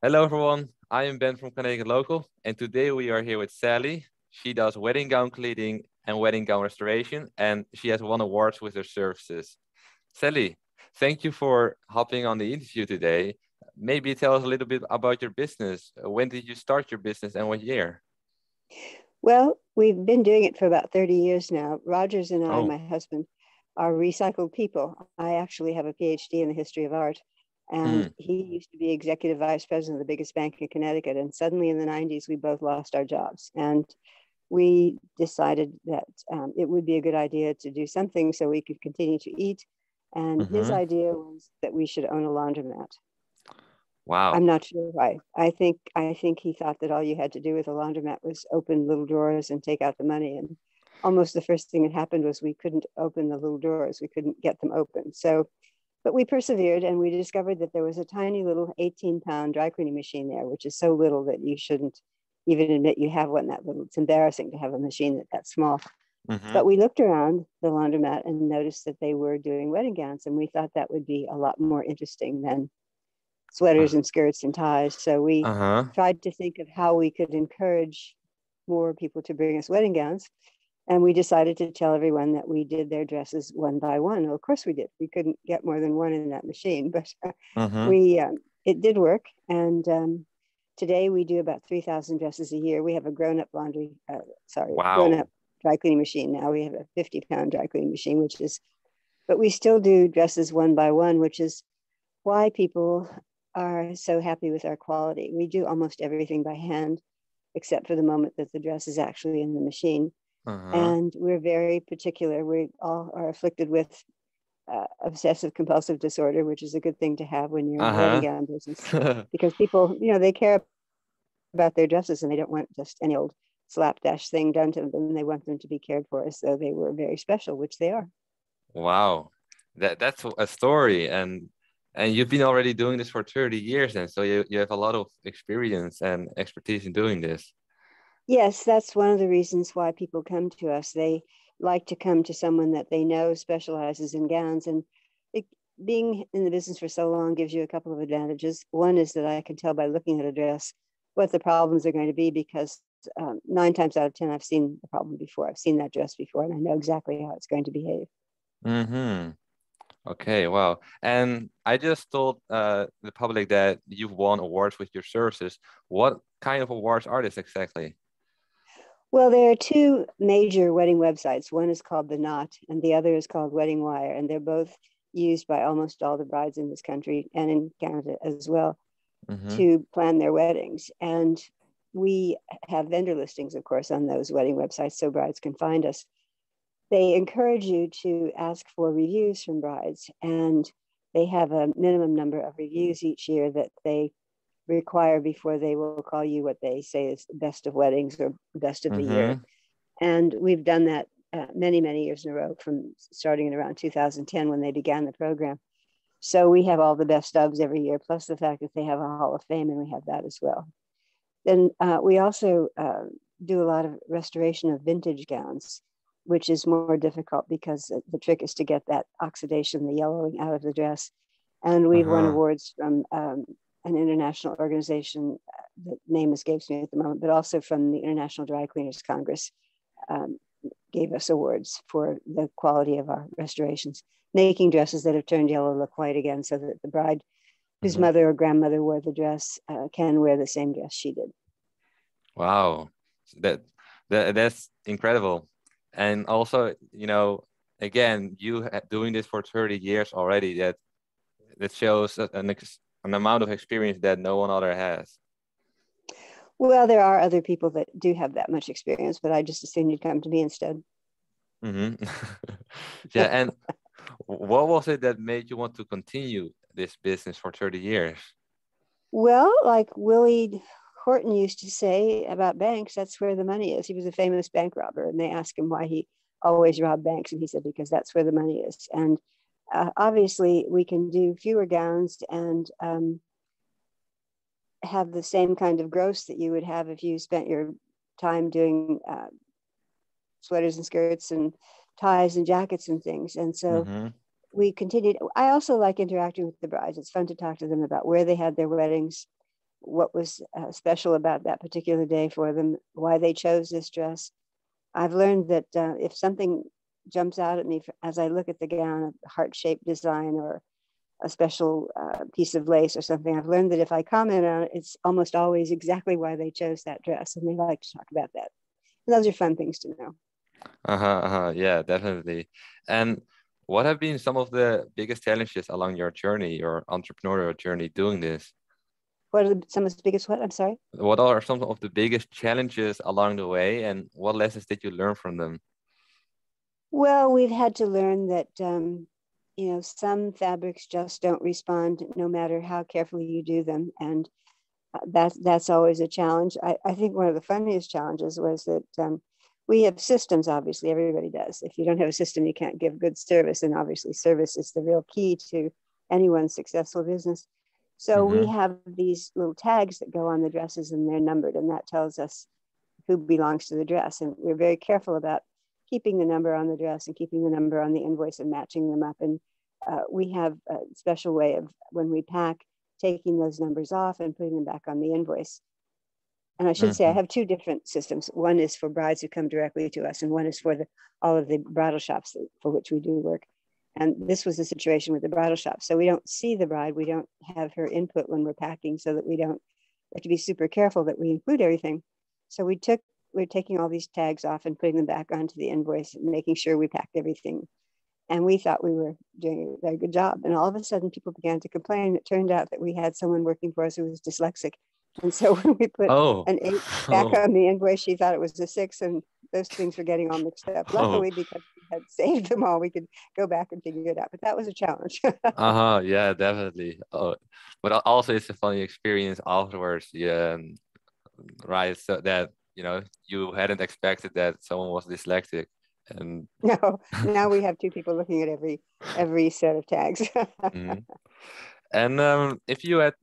Hello, everyone. I am Ben from Connecticut Local, and today we are here with Sally. She does wedding gown cleaning and wedding gown restoration, and she has won awards with her services. Sally, thank you for hopping on the interview today. Maybe tell us a little bit about your business. When did you start your business and what year? Well, we've been doing it for about 30 years now. Rogers and I, Oh, my husband, are recycled people. I actually have a PhD in the history of art, and mm, he used to be executive vice president of the biggest bank in Connecticut. And suddenly in the 90s, we both lost our jobs. And we decided that it would be a good idea to do something so we could continue to eat. And his mm-hmm. idea was that we should own a laundromat. I'm Wow. not sure why. I think he thought that all you had to do with a laundromat was open little drawers and take out the money. And almost the first thing that happened was we couldn't open the little drawers. We couldn't get them open. So, but we persevered and we discovered that there was a tiny little 18-pound dry cleaning machine there, which is so little that you shouldn't even admit you have one that little. It's embarrassing to have a machine that small. Mm-hmm. But we looked around the laundromat and noticed that they were doing wedding gowns, and we thought that would be a lot more interesting than sweaters and skirts and ties. So we Uh-huh. tried to think of how we could encourage more people to bring us wedding gowns. And we decided to tell everyone that we did their dresses one by one. Well, of course we did. We couldn't get more than one in that machine, but Mm-hmm. we it did work. And today we do about 3,000 dresses a year. We have a grown-up grown-up Wow. dry cleaning machine now. We have a 50-pound dry cleaning machine, but we still do dresses one by one, which is why people are so happy with our quality. We do almost everything by hand, except for the moment that the dress is actually in the machine. Uh-huh. And we're very particular. We all are afflicted with obsessive compulsive disorder, which is a good thing to have when you're in the wedding Uh-huh. gown business, because people, they care about their dresses and they don't want just any old slapdash thing done to them. They want them to be cared for as though they were very special, which they are. Wow. That's a story, and you've been already doing this for 30 years, and so you have a lot of experience and expertise in doing this. Yes, that's one of the reasons why people come to us. They like to come to someone that they know specializes in gowns. And it, being in the business for so long gives you a couple of advantages. One is that I can tell by looking at a dress what the problems are going to be, because 9 times out of 10, I've seen the problem before. I've seen that dress before, and I know exactly how it's going to behave. Mm-hmm. Okay, wow. And I just told the public that you've won awards with your services. What kind of awards are this exactly? Well, there are two major wedding websites. One is called The Knot, and the other is called Wedding Wire, and they're both used by almost all the brides in this country and in Canada as well Mm-hmm. to plan their weddings. And we have vendor listings, of course, on those wedding websites so brides can find us. They encourage you to ask for reviews from brides, and they have a minimum number of reviews each year that they require before they will call you what they say is best of weddings or best of the year. Mm-hmm. And we've done that many, many years in a row, from starting in around 2010 when they began the program. So we have all the best ofs every year, plus the fact that they have a Hall of Fame, and we have that as well. Then we also do a lot of restoration of vintage gowns, which is more difficult because the trick is to get that oxidation, the yellowing out of the dress. And we've won Uh-huh. awards from an international organization, the name escapes me at the moment, but also from the International Dry Cleaners Congress, um, gave us awards for the quality of our restorations, making dresses that have turned yellow look white again, so that the bride whose Mm-hmm. mother or grandmother wore the dress can wear the same dress she did. Wow. That, that's incredible. And also, again, doing this for 30 years already, that shows an amount of experience that no one other has. Well, there are other people that do have that much experience, but I just assumed you'd come to me instead. Mm-hmm. Yeah, and what was it that made you want to continue this business for 30 years? Well, like Willie Horton used to say about banks, that's where the money is. He was a famous bank robber, and they asked him why he always robbed banks, and he said because that's where the money is. And obviously, we can do fewer gowns and have the same kind of gross that you would have if you spent your time doing sweaters and skirts and ties and jackets and things. And so Mm-hmm. we continued. I also like interacting with the brides. It's fun to talk to them about where they had their weddings, what was special about that particular day for them, why they chose this dress. I've learned that if something jumps out at me as I look at the gown, a heart-shaped design or a special piece of lace or something, I've learned that if I comment on it, it's almost always exactly why they chose that dress. And they like to talk about that. And those are fun things to know. Yeah, definitely. And what have been some of the biggest challenges along your journey, your entrepreneurial journey doing this? What are some of the biggest, what? I'm sorry? What are some of the biggest challenges along the way, and what lessons did you learn from them? Well, we've had to learn that, some fabrics just don't respond no matter how carefully you do them. And that's always a challenge. I think one of the funniest challenges was that we have systems, obviously, everybody does. If you don't have a system, you can't give good service. And obviously, service is the real key to anyone's successful business. So we have these little tags that go on the dresses and they're numbered, and that tells us who belongs to the dress. And we're very careful about keeping the number on the dress and keeping the number on the invoice and matching them up. And we have a special way of, when we pack, taking those numbers off and putting them back on the invoice. And I should say I have two different systems. One is for brides who come directly to us, and one is for all of the bridal shops for which we do work. And this was the situation with the bridal shop. So we don't see the bride. We don't have her input when we're packing, so that we have to be super careful that we include everything. So we're taking all these tags off and putting them back onto the invoice and making sure we packed everything. And we thought we were doing a very good job. And all of a sudden people began to complain. It turned out that we had someone working for us who was dyslexic. And so when we put an 8 back on the invoice, she thought it was a 6, and those things were getting all mixed up. Luckily, because we had saved them all, we could go back and figure it out. But that was a challenge. Yeah, definitely. But also it's a funny experience afterwards. Yeah, right. So that, you hadn't expected that someone was dyslexic. And No, now we have 2 people looking at every set of tags. And if you had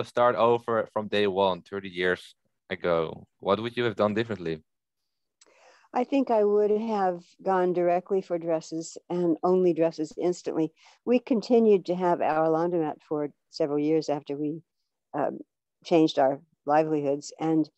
start over from day one, 30 years ago, what would you have done differently? I think I would have gone directly for dresses and only dresses instantly. We continued to have our laundromat for several years after we changed our livelihoods, and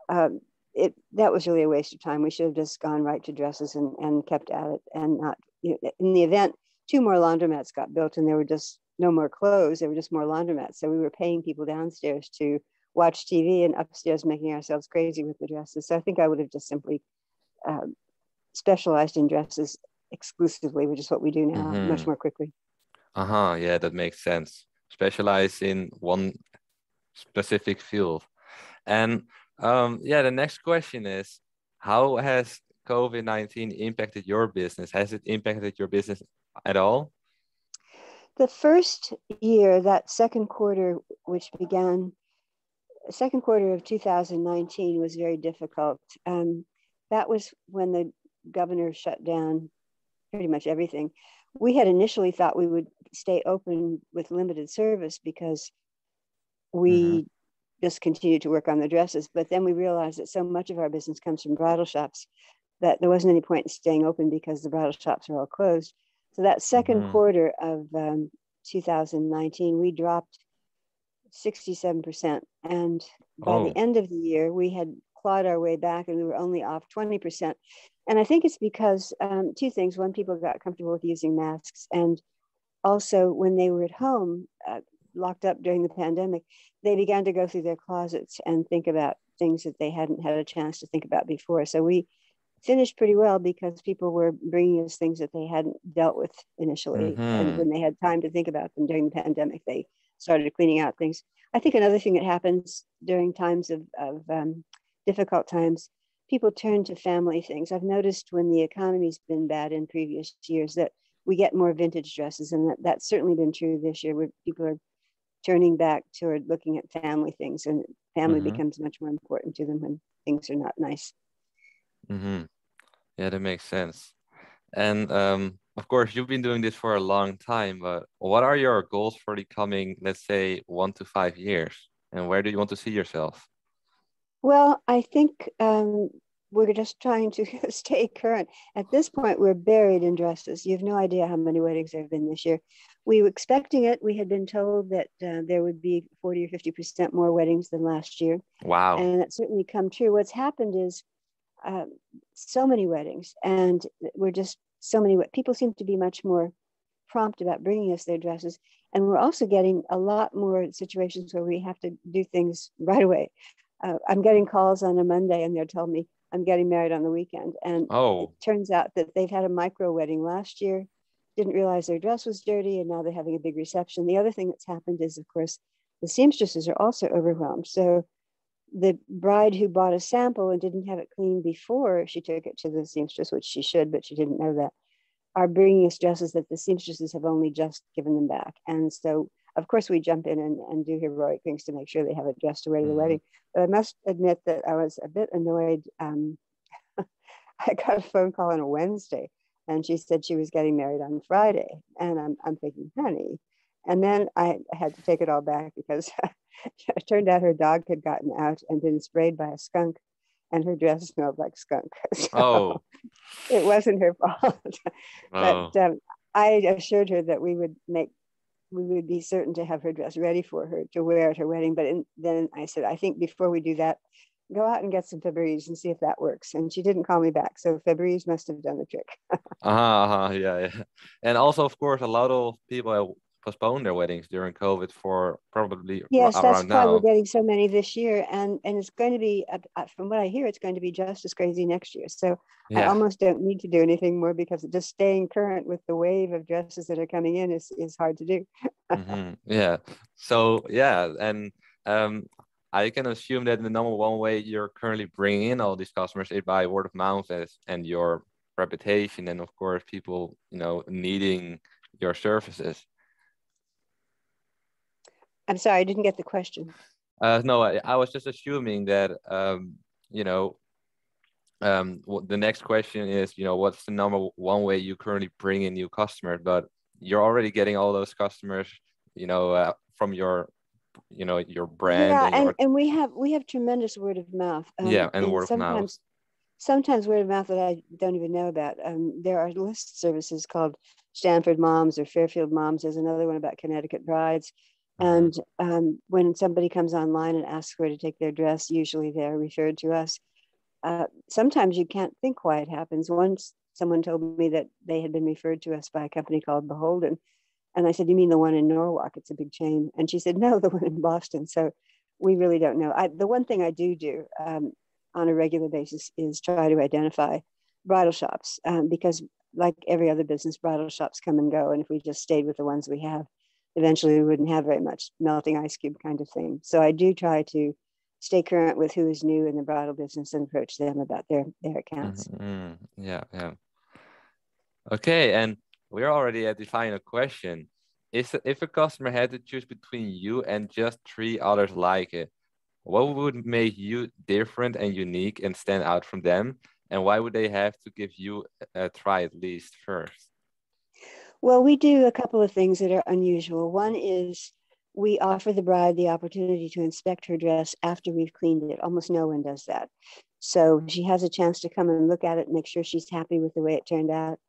that was really a waste of time. We should have just gone right to dresses and kept at it, and not, in the event 2 more laundromats got built and there were just no more clothes, there were just more laundromats. So we were paying people downstairs to watch TV and upstairs making ourselves crazy with the dresses. So I think I would have just simply specialized in dresses exclusively, which is what we do now, much more quickly. Yeah, that makes sense. Specialize in one specific field. And the next question is, how has COVID-19 impacted your business? Has it impacted your business at all? The first year, that second quarter, which began, second quarter of 2019, was very difficult. That was when the governor shut down pretty much everything. We had initially thought we would stay open with limited service because we just continued to work on the dresses. But then we realized that so much of our business comes from bridal shops that there wasn't any point in staying open because the bridal shops are all closed. So that second quarter of 2019, we dropped 67%. And by the end of the year, we had clawed our way back and we were only off 20%. And I think it's because 2 things. One, people got comfortable with using masks. And also when they were at home, locked up during the pandemic, they began to go through their closets and think about things that they hadn't had a chance to think about before. So we finished pretty well because people were bringing us things that they hadn't dealt with initially. And when they had time to think about them during the pandemic, they started cleaning out things. I think another thing that happens during times of difficult times, people turn to family things. I've noticed when the economy's been bad in previous years that we get more vintage dresses, and that's certainly been true this year, where people are turning back toward looking at family things, and family becomes much more important to them when things are not nice. Yeah, that makes sense. And of course, you've been doing this for a long time, but what are your goals for the coming, let's say, 1 to 5 years? And where do you want to see yourself? Well, I think we're just trying to stay current. At this point, we're buried in dresses. You have no idea how many weddings there have been this year. we were expecting it. We had been told that there would be 40 or 50% more weddings than last year. Wow. And that's certainly come true. What's happened is so many weddings, and we're just so many, people seem to be much more prompt about bringing us their dresses. And we're also getting a lot more situations where we have to do things right away. I'm getting calls on a Monday and they're telling me I'm getting married on the weekend. And it turns out that they've had a micro wedding last year, didn't realize their dress was dirty, and now they're having a big reception. The other thing that's happened is, of course, the seamstresses are also overwhelmed. So the bride who bought a sample and didn't have it cleaned before she took it to the seamstress, which she should, but she didn't know that, are bringing us dresses that the seamstresses have only just given them back. And so, of course, we jump in and do heroic things to make sure they have a dress to wear to the wedding. But I must admit that I was a bit annoyed. I got a phone call on a Wednesday, and she said she was getting married on Friday. And I'm thinking, honey. And then I had to take it all back because it turned out her dog had gotten out and been sprayed by a skunk, and her dress smelled like skunk. So it wasn't her fault. But I assured her that we would be certain to have her dress ready for her to wear at her wedding. But then I said, I think before we do that, go out and get some Febreze and see if that works. And she didn't call me back. So Febreze must have done the trick. Yeah. And also, of course, a lot of people have postponed their weddings during COVID for probably yes, that's around why now. we're getting so many this year. And it's going to be, from what I hear, it's going to be just as crazy next year. So I almost don't need to do anything more, because just staying current with the wave of dresses that are coming in is hard to do. Yeah. So, yeah. And I can assume that the number one way you're currently bringing in all these customers is by word of mouth and your reputation, and of course, people, needing your services. I'm sorry, I didn't get the question. No, I was just assuming that, the next question is, what's the number one way you currently bring in new customers? But you're already getting all those customers, from your brand. Yeah, and we have tremendous word of mouth. And word of mouth. Sometimes word of mouth that I don't even know about. There are list services called Stanford Moms or Fairfield Moms. There's another one about Connecticut Brides. And when somebody comes online and asks where to take their dress, usually they're referred to us. Sometimes you can't think why it happens. Once someone told me that they had been referred to us by a company called Beholden. And I said, you mean the one in Norwalk? It's a big chain. And she said, no, the one in Boston. So we really don't know. The one thing I do on a regular basis is try to identify bridal shops, because like every other business, bridal shops come and go. And if we just stayed with the ones we have, eventually we wouldn't have very much, melting ice cube kind of thing. So I do try to stay current with who is new in the bridal business and approach them about their accounts. Yeah. Okay, and we're already at the final question. If a customer had to choose between you and just 3 others like it, what would make you different and unique and stand out from them? And why would they have to give you a try at least first? Well, we do a couple of things that are unusual. One is we offer the bride the opportunity to inspect her dress after we've cleaned it. Almost no one does that. So she has a chance to come and look at it and make sure she's happy with the way it turned out.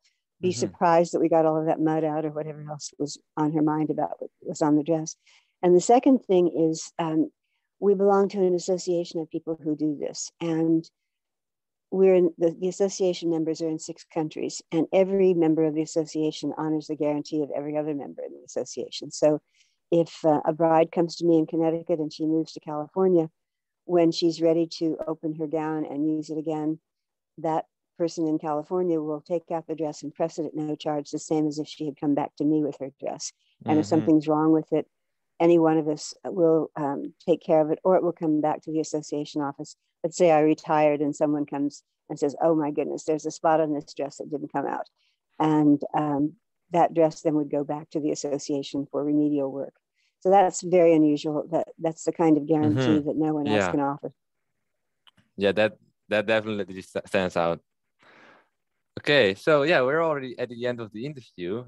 Be surprised that we got all of that mud out or whatever else was on her mind about what was on the dress. And the second thing is we belong to an association of people who do this. And we're in the association members are in 6 countries, and every member of the association honors the guarantee of every other member in the association. So if a bride comes to me in Connecticut and she moves to California, when she's ready to open her gown and use it again, that person in California will take out the dress and press it at no charge, the same as if she had come back to me with her dress. And if something's wrong with it, any one of us will take care of it, or it will come back to the association office. Let's say I retired and someone comes and says, oh my goodness, there's a spot on this dress that didn't come out. And that dress then would go back to the association for remedial work. So that's very unusual. That's the kind of guarantee that no one else can offer. Yeah, that definitely stands out. Okay, so yeah, we're already at the end of the interview.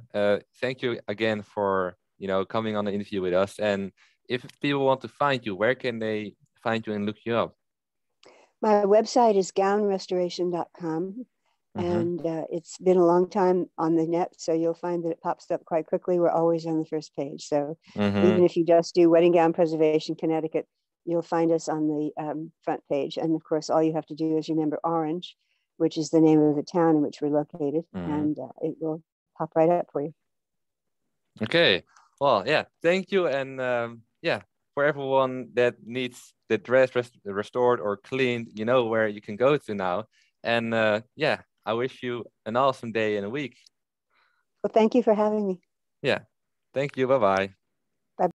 Thank you again for coming on the interview with us. And if people want to find you, where can they find you and look you up? My website is gownrestoration.com. And it's been a long time on the net, so you'll find that it pops up quite quickly. We're always on the first page. So even if you just do Wedding Gown Preservation Connecticut, you'll find us on the front page. And of course, all you have to do is remember Orange, which is the name of the town in which we're located, and it will pop right up for you. Okay. Well, yeah, thank you. And yeah, for everyone that needs the dress restored or cleaned, you know where you can go to now. And yeah, I wish you an awesome day and a week. Well, thank you for having me. Yeah. Thank you. Bye-bye.